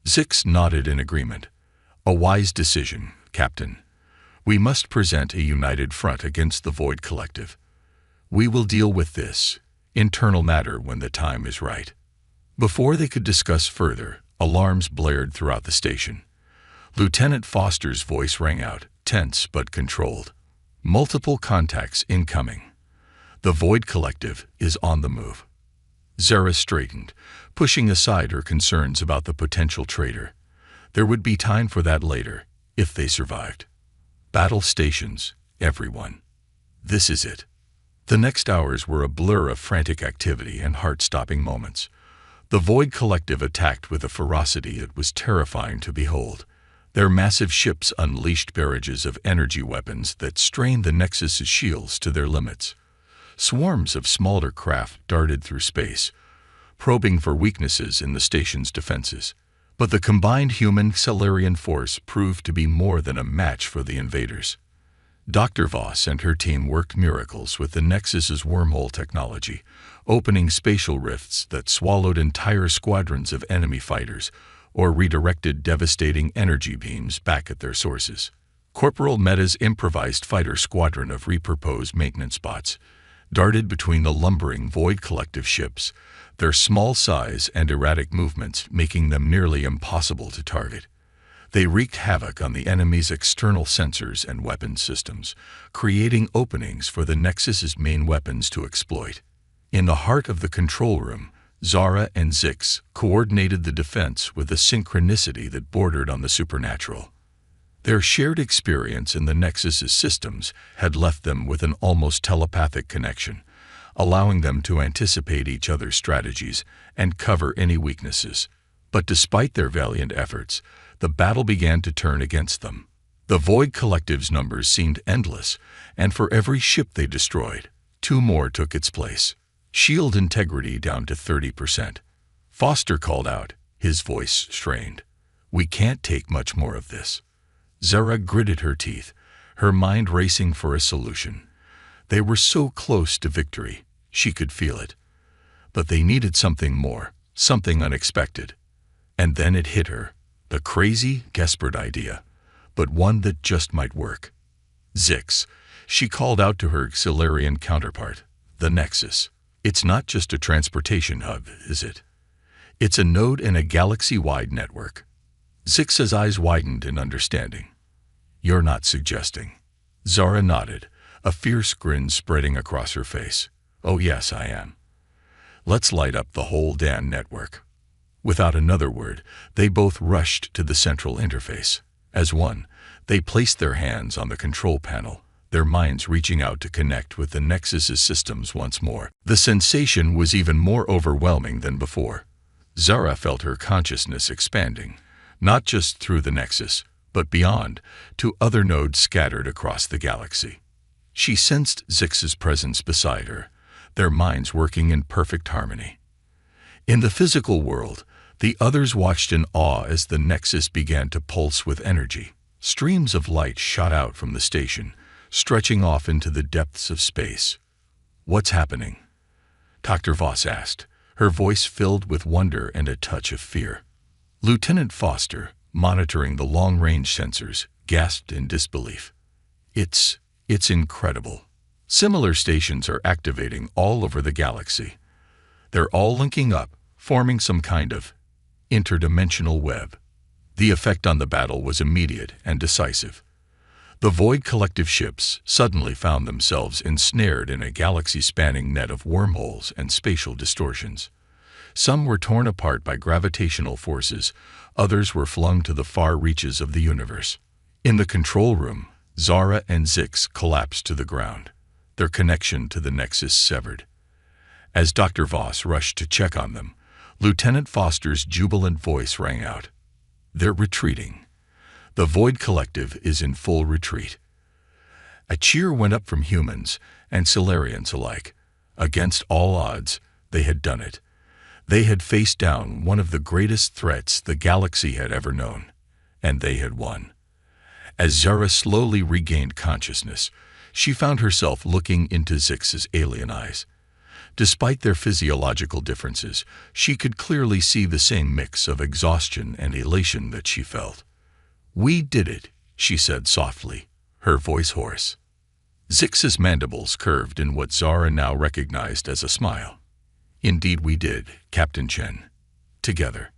Zix nodded in agreement. "A wise decision, Captain. We must present a united front against the Void Collective. We will deal with this internal matter when the time is right." Before they could discuss further, alarms blared throughout the station. Lieutenant Foster's voice rang out, tense but controlled. "Multiple contacts incoming. The Void Collective is on the move." Zara straightened, pushing aside her concerns about the potential traitor. There would be time for that later, if they survived. Battle stations, everyone. This is it. The next hours were a blur of frantic activity and heart-stopping moments. The Void Collective attacked with a ferocity it was terrifying to behold. Their massive ships unleashed barrages of energy weapons that strained the Nexus's shields to their limits. Swarms of smaller craft darted through space, probing for weaknesses in the station's defenses. But the combined human-Xilarian force proved to be more than a match for the invaders. Dr. Voss and her team worked miracles with the Nexus's wormhole technology, opening spatial rifts that swallowed entire squadrons of enemy fighters or redirected devastating energy beams back at their sources. Corporal Meta's improvised fighter squadron of repurposed maintenance bots darted between the lumbering Void Collective ships, their small size and erratic movements making them nearly impossible to target. They wreaked havoc on the enemy's external sensors and weapons systems, creating openings for the Nexus's main weapons to exploit. In the heart of the control room, Zara and Zix coordinated the defense with a synchronicity that bordered on the supernatural. Their shared experience in the Nexus's systems had left them with an almost telepathic connection, allowing them to anticipate each other's strategies and cover any weaknesses. But despite their valiant efforts, the battle began to turn against them. The Void Collective's numbers seemed endless, and for every ship they destroyed, 2 more took its place. Shield integrity down to 30%. Foster called out, his voice strained. "We can't take much more of this." Zara gritted her teeth, her mind racing for a solution. They were so close to victory, she could feel it. But they needed something more, something unexpected. And then it hit her. A crazy, desperate idea, but one that just might work. "Zix," she called out to her Xilarian counterpart, "the Nexus. It's not just a transportation hub, is it? It's a node in a galaxy-wide network." Zix's eyes widened in understanding. "You're not suggesting." Zara nodded, a fierce grin spreading across her face. "Oh yes, I am. Let's light up the whole damn network." Without another word, they both rushed to the central interface. As one, they placed their hands on the control panel, their minds reaching out to connect with the Nexus's systems once more. The sensation was even more overwhelming than before. Zara felt her consciousness expanding, not just through the Nexus, but beyond, to other nodes scattered across the galaxy. She sensed Zix's presence beside her, their minds working in perfect harmony. In the physical world, the others watched in awe as the Nexus began to pulse with energy. Streams of light shot out from the station, stretching off into the depths of space. "What's happening?" Dr. Voss asked, her voice filled with wonder and a touch of fear. Lieutenant Foster, monitoring the long-range sensors, gasped in disbelief. It's incredible. Similar stations are activating all over the galaxy. They're all linking up, forming some kind of interdimensional web. The effect on the battle was immediate and decisive. The Void Collective ships suddenly found themselves ensnared in a galaxy-spanning net of wormholes and spatial distortions. Some were torn apart by gravitational forces, others were flung to the far reaches of the universe. In the control room, Zara and Zix collapsed to the ground, their connection to the Nexus severed. As Dr. Voss rushed to check on them, Lieutenant Foster's jubilant voice rang out. They're retreating. The Void Collective is in full retreat. A cheer went up from humans and Solarians alike. Against all odds, they had done it. They had faced down one of the greatest threats the galaxy had ever known, and they had won. As Zara slowly regained consciousness, she found herself looking into Zix's alien eyes. Despite their physiological differences, she could clearly see the same mix of exhaustion and elation that she felt. "We did it," she said softly, her voice hoarse. Zix's mandibles curved in what Zara now recognized as a smile. "Indeed we did, Captain Chen. Together."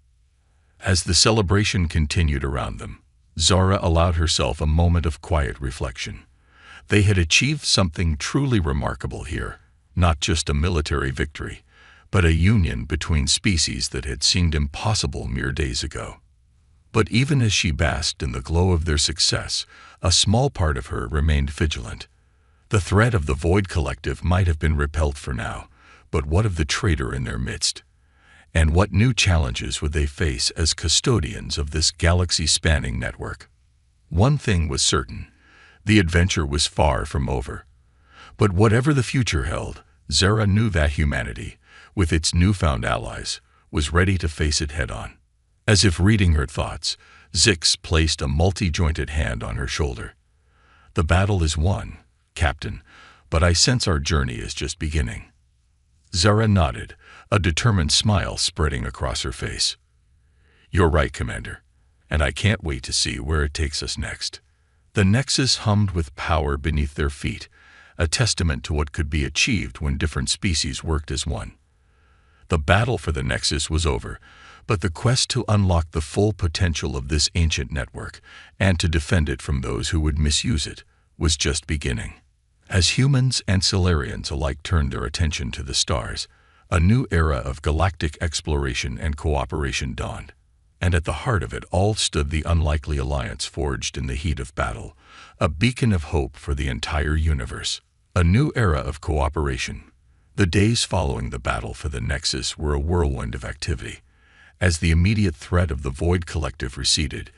As the celebration continued around them, Zara allowed herself a moment of quiet reflection. They had achieved something truly remarkable here, not just a military victory, but a union between species that had seemed impossible mere days ago. But even as she basked in the glow of their success, a small part of her remained vigilant. The threat of the Void Collective might have been repelled for now, but what of the traitor in their midst? And what new challenges would they face as custodians of this galaxy-spanning network? One thing was certain: the adventure was far from over. But whatever the future held, Zara knew that humanity, with its newfound allies, was ready to face it head-on. As if reading her thoughts, Zix placed a multi-jointed hand on her shoulder. "The battle is won, Captain, but I sense our journey is just beginning." Zara nodded, a determined smile spreading across her face. "You're right, Commander, and I can't wait to see where it takes us next." The Nexus hummed with power beneath their feet, a testament to what could be achieved when different species worked as one. The battle for the Nexus was over, but the quest to unlock the full potential of this ancient network and to defend it from those who would misuse it was just beginning. As humans and Solarians alike turned their attention to the stars, a new era of galactic exploration and cooperation dawned. And at the heart of it all stood the unlikely alliance forged in the heat of battle, a beacon of hope for the entire universe. A new era of cooperation. The days following the battle for the Nexus were a whirlwind of activity. As the immediate threat of the Void Collective receded,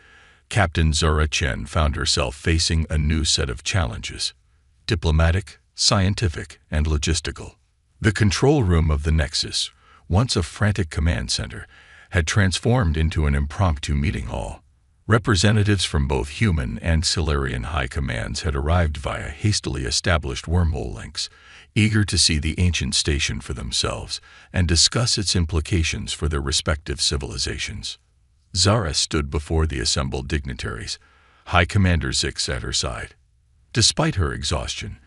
Captain Zara Chen found herself facing a new set of challenges: diplomatic, scientific, and logistical. The control room of the Nexus, once a frantic command center, had transformed into an impromptu meeting hall. Representatives from both human and Solarian high commands had arrived via hastily established wormhole links, eager to see the ancient station for themselves and discuss its implications for their respective civilizations. Zara stood before the assembled dignitaries, High Commander Zix at her side. Despite her exhaustion,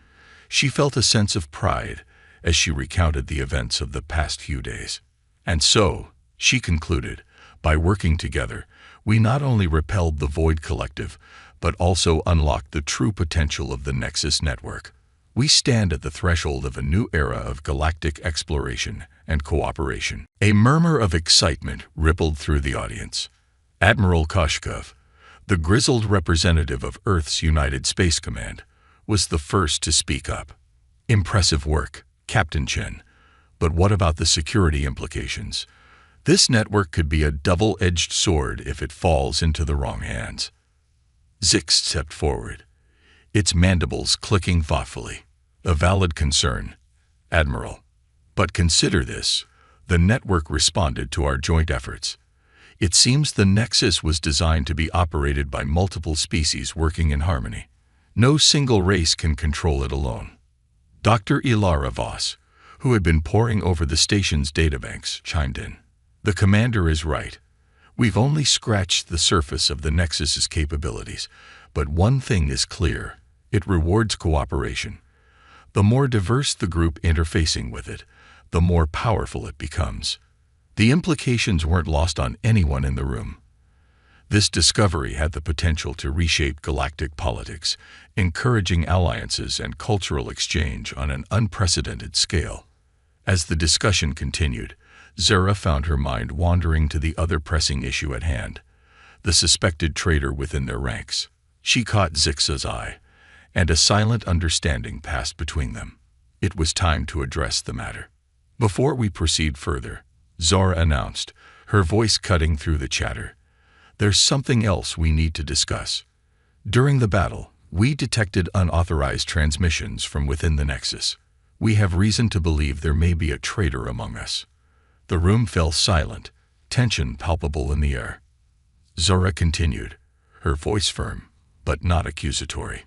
she felt a sense of pride as she recounted the events of the past few days. "And so," she concluded, "by working together, we not only repelled the Void Collective, but also unlocked the true potential of the Nexus network. We stand at the threshold of a new era of galactic exploration and cooperation." A murmur of excitement rippled through the audience. Admiral Koshkov, the grizzled representative of Earth's United Space Command, was the first to speak up. "Impressive work, Captain Chen, but what about the security implications? This network could be a double-edged sword if it falls into the wrong hands." Zix stepped forward, its mandibles clicking thoughtfully. "A valid concern, Admiral. But consider this: the network responded to our joint efforts. It seems the Nexus was designed to be operated by multiple species working in harmony. No single race can control it alone." Dr. Ilara Voss, who had been poring over the station's databanks, chimed in. "The commander is right. We've only scratched the surface of the Nexus's capabilities, but one thing is clear: it rewards cooperation. The more diverse the group interfacing with it, the more powerful it becomes. The implications weren't lost on anyone in the room. This discovery had the potential to reshape galactic politics, encouraging alliances and cultural exchange on an unprecedented scale. As the discussion continued, Zara found her mind wandering to the other pressing issue at hand, the suspected traitor within their ranks. She caught Zixa's eye, and a silent understanding passed between them. It was time to address the matter. Before we proceed further, Zara announced, her voice cutting through the chatter, "There's something else we need to discuss. During the battle, we detected unauthorized transmissions from within the Nexus. We have reason to believe there may be a traitor among us." The room fell silent, tension palpable in the air. Zora continued, her voice firm, but not accusatory.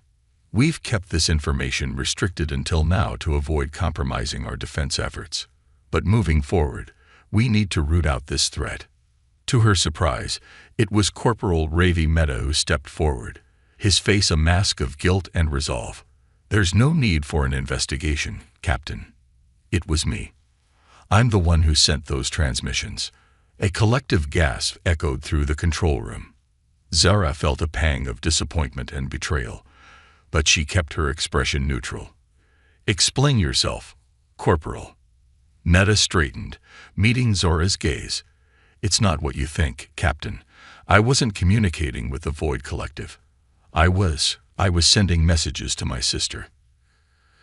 "We've kept this information restricted until now to avoid compromising our defense efforts. But moving forward, we need to root out this threat." To her surprise, it was Corporal Ravi Mehta who stepped forward, his face a mask of guilt and resolve. "There's no need for an investigation, Captain. It was me. I'm the one who sent those transmissions." A collective gasp echoed through the control room. Zara felt a pang of disappointment and betrayal, but she kept her expression neutral. "Explain yourself, Corporal." Mehta straightened, meeting Zora's gaze. "It's not what you think, Captain. I wasn't communicating with the Void Collective. I was sending messages to my sister."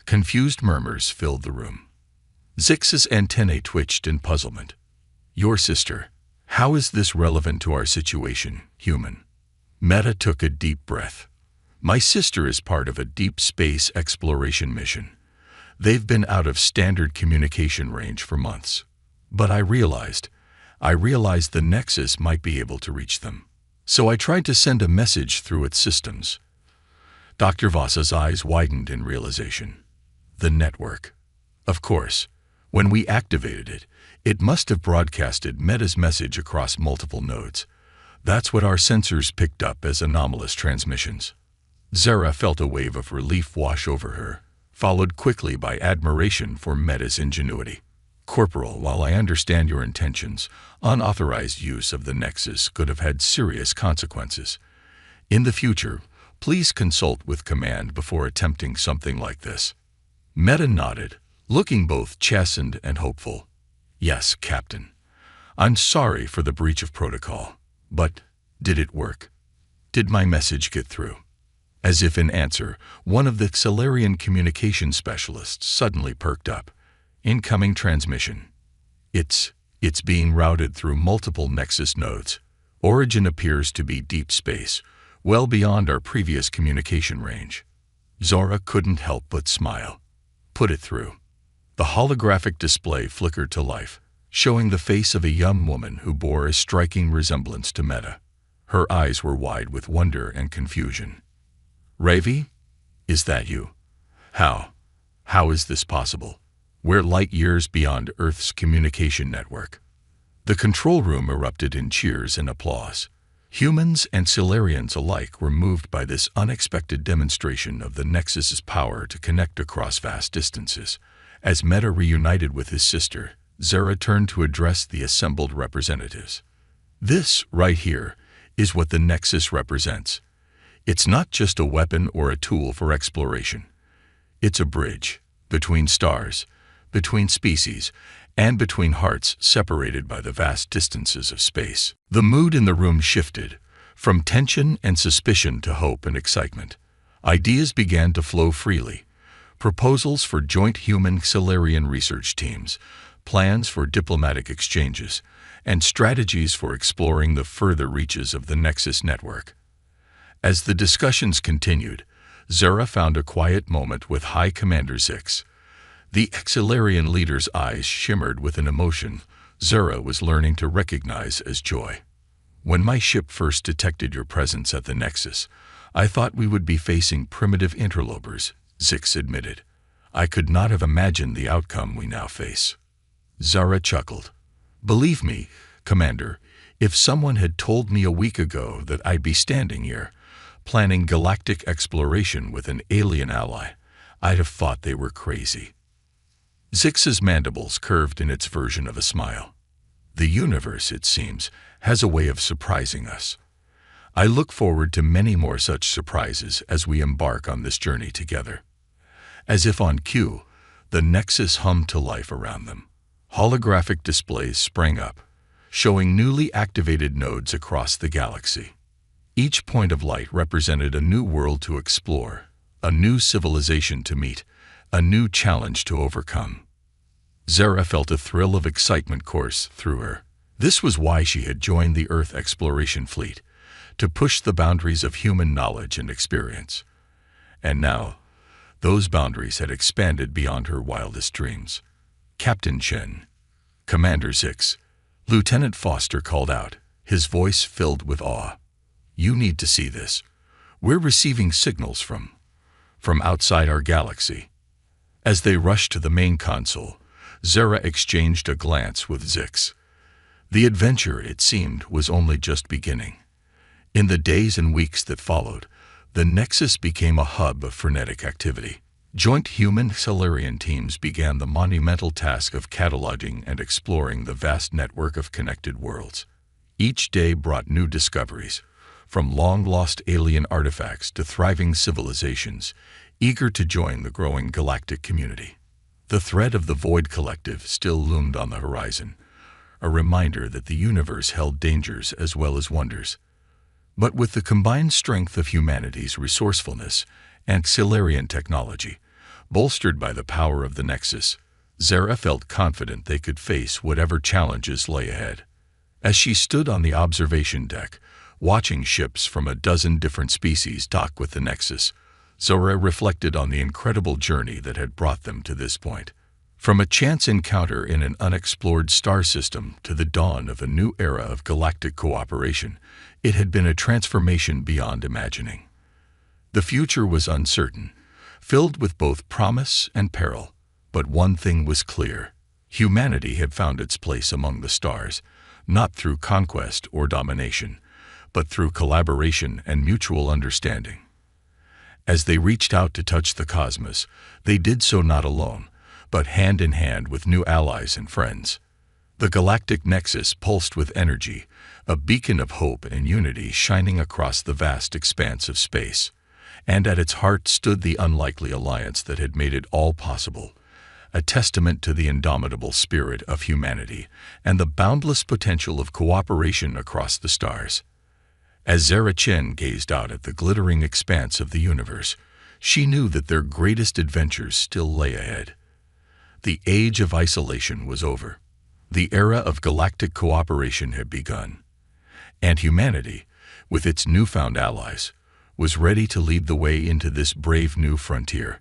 Confused murmurs filled the room. Zix's antennae twitched in puzzlement. "Your sister? How is this relevant to our situation, human?" Mehta took a deep breath. "My sister is part of a deep space exploration mission. They've been out of standard communication range for months. But I realized the Nexus might be able to reach them. So I tried to send a message through its systems." Dr. Vasa's eyes widened in realization. "The network. Of course, when we activated it, it must have broadcasted Meta's message across multiple nodes. That's what our sensors picked up as anomalous transmissions." Zara felt a wave of relief wash over her, followed quickly by admiration for Meta's ingenuity. "Corporal, while I understand your intentions, unauthorized use of the Nexus could have had serious consequences. In the future, please consult with Command before attempting something like this." Meta nodded, looking both chastened and hopeful. "Yes, Captain. I'm sorry for the breach of protocol. But did it work? Did my message get through?" As if in answer, one of the Xelarian communication specialists suddenly perked up. "Incoming transmission. It's being routed through multiple Nexus nodes. Origin appears to be deep space, well beyond our previous communication range." Zora couldn't help but smile. "Put it through." The holographic display flickered to life, showing the face of a young woman who bore a striking resemblance to Meta. Her eyes were wide with wonder and confusion. "Ravi? Is that you? How is this possible? We're light years beyond Earth's communication network." The control room erupted in cheers and applause. Humans and Xelarians alike were moved by this unexpected demonstration of the Nexus's power to connect across vast distances. As Meta reunited with his sister, Zara turned to address the assembled representatives. "This, right here, is what the Nexus represents. It's not just a weapon or a tool for exploration. It's a bridge between stars, between species, and between hearts separated by the vast distances of space." The mood in the room shifted, from tension and suspicion to hope and excitement. Ideas began to flow freely. Proposals for joint human-Xelarian research teams, plans for diplomatic exchanges, and strategies for exploring the further reaches of the Nexus network. As the discussions continued, Zara found a quiet moment with High Commander Zix. The Xelarian leader's eyes shimmered with an emotion Zara was learning to recognize as joy. "When my ship first detected your presence at the Nexus, I thought we would be facing primitive interlopers," Zix admitted. "I could not have imagined the outcome we now face." Zara chuckled. "Believe me, Commander, If someone had told me a week ago that I'd be standing here, planning galactic exploration with an alien ally, I'd have thought they were crazy. Zix's mandibles curved in its version of a smile. The universe, it seems, has a way of surprising us. I look forward to many more such surprises as we embark on this journey together. As if on cue, the Nexus hummed to life around them. Holographic displays sprang up, showing newly activated nodes across the galaxy. Each point of light represented a new world to explore, a new civilization to meet, a new challenge to overcome. Zara felt a thrill of excitement course through her. This was why she had joined the Earth exploration fleet, to push the boundaries of human knowledge and experience. And now, those boundaries had expanded beyond her wildest dreams. Captain Chen, Commander Zix, Lieutenant Foster called out, his voice filled with awe. "You need to see this. We're receiving signals from outside our galaxy." As they rushed to the main console, Zara exchanged a glance with Zix. The adventure, it seemed, was only just beginning. In the days and weeks that followed, the Nexus became a hub of frenetic activity. Joint human-Solarian teams began the monumental task of cataloging and exploring the vast network of connected worlds. Each day brought new discoveries, from long-lost alien artifacts to thriving civilizations, eager to join the growing galactic community. The threat of the Void Collective still loomed on the horizon, a reminder that the universe held dangers as well as wonders. But with the combined strength of humanity's resourcefulness and Solarian technology, bolstered by the power of the Nexus, Zara felt confident they could face whatever challenges lay ahead. As she stood on the observation deck, watching ships from a dozen different species dock with the Nexus, Zara reflected on the incredible journey that had brought them to this point. From a chance encounter in an unexplored star system to the dawn of a new era of galactic cooperation, it had been a transformation beyond imagining. The future was uncertain, filled with both promise and peril, but one thing was clear. Humanity had found its place among the stars, not through conquest or domination, but through collaboration and mutual understanding. As they reached out to touch the cosmos, they did so not alone, but hand in hand with new allies and friends. The galactic nexus pulsed with energy, a beacon of hope and unity shining across the vast expanse of space. And at its heart stood the unlikely alliance that had made it all possible, a testament to the indomitable spirit of humanity and the boundless potential of cooperation across the stars. As Zara Chen gazed out at the glittering expanse of the universe, she knew that their greatest adventures still lay ahead. The age of isolation was over. The era of galactic cooperation had begun. And humanity, with its newfound allies, was ready to lead the way into this brave new frontier.